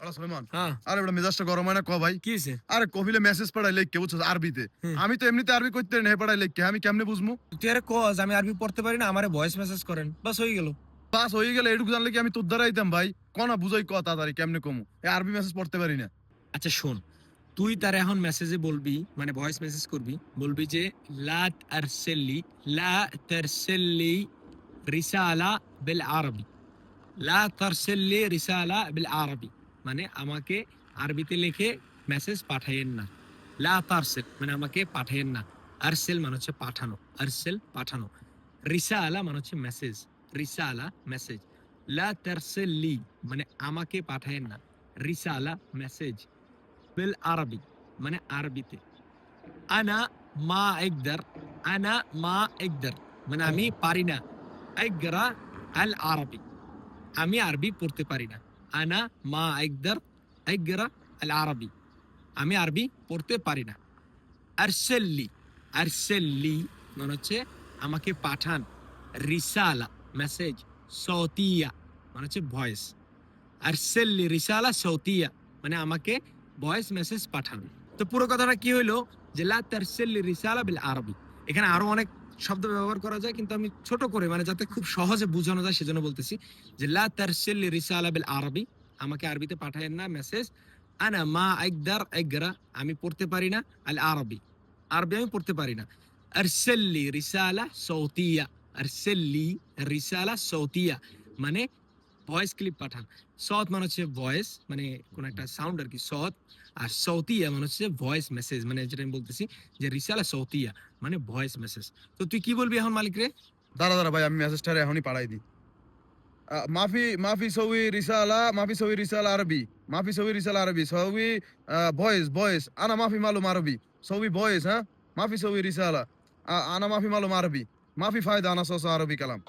আরে সুলেমান, হ্যাঁ আরে বেটা মেজাজটা গরম হয় না ক ভাই? কি হয়েছে? আরে কফিলে মেসেজ পাঠাই লিখকে বুঝছস আরবিতে। হুম। আমি তো এমনিতে আরবি কইতে না, হে পাঠাই লিখকে আমি কেমনে বুঝমু? তুই আরে কস আমি আরবি পড়তে পারি না, আমারে ভয়েস মেসেজ করেন, বাস হয়ে গেল। বাস হয়ে গেলে এটুকু জানলে কি আমি তোর দ্বারা আইতাম ভাই? ক না বুঝাই ক তাড়াতাড়ি কেমনে কমু? এই আরবি মেসেজ পড়তে পারি না। আচ্ছা শোন, তুই তার এখন মেসেজে বলবি, মানে ভয়েস মেসেজ করবি, বলবি যে লা তারসিলি, লা তারসিলি রিসালা বিল আরবি, লা তারসিলি রিসালা বিল আরবি, মানে আমাকে আরবিতে লিখে মেসেজ পাঠাইয়েন না। লা তারসিল মানে আমাকে পাঠাইয়েন না, আরসিল মানে হচ্ছে পাঠানো, আরসিল পাঠানো, রিসালা মানে হচ্ছে মেসেজ, রিসালা মেসেজ, লা তারসিলি মানে আমাকে পাঠাইয়েন না, রিসালা মেসেজ, বিল আরবি মানে আরবিতে, আনা মা একদার, আনা মা একদার মানে আমি পারি না, একরা আল আরবি আমি আরবি পড়তে পারি না, আনা মা একদার একরা আল আরবি আমি আরবি পড়তে পারি না, আরসেল্লি, আরসেল্লি মানে হচ্ছে আমাকে পাঠান, রিসালা মেসেজ, সৌতিয়া মানে হচ্ছে ভয়েস, আরসেল্লি রিসালা সৌতিয়া মানে আমাকে ভয়েস মেসেজ পাঠান। তো পুরো কথাটা কি হইলো যে লা তারসিলি রিসালা বিল আরবি। এখানে আরো অনেক শব্দ ব্যবহার করা যায়, কিন্তু আমি ছোট করে মানে যাতে খুব সহজে বোঝানো যায় সেজন্য বলতেছি যে লা তারসিলি রিসালা বিল আরবি আমাকে আরবিতে পাঠায়েন না মেসেজ, আনা মা একদার একরা আমি পড়তে পারি না, আল আরবি আরবি আমি পড়তে পারি না, আরসেল্লি রিসালা সৌতিয়া, আরসেল্লি রিসালা সৌতিয়া মানে ভয়েস ক্লিপ পাঠান। সৎ মানে হচ্ছে ভয়েস, মানে কোন একটা সাউন্ড আর কি সৎ, আর সৌতিয়া মানে হচ্ছে ভয়েস মেসেজ, মানে যেটা আমি বলতেছি যে রিসালা সৌতিয়া মানে ভয়েস মেসেজ। তো তুই কি বলবি এখন মালিক রে? দাঁড়া দাঁড়া ভাই আমি মেসেজটা এখনই পাঠাই দিই। মাফি মাফি সউই রিসালা, মাফি সউই রিসালা আরবি, মাফি সউই রিসালা আরবি, সউই ভয়েস ভয়েস, আনা মাফি মালুম আরবি, সউই ভয়েস হ্যাঁ, মাফি সউই রিসালা, আনা মাফি মালুম আরবি, মাফি ফায়দা আনা সস আরবি কালাম।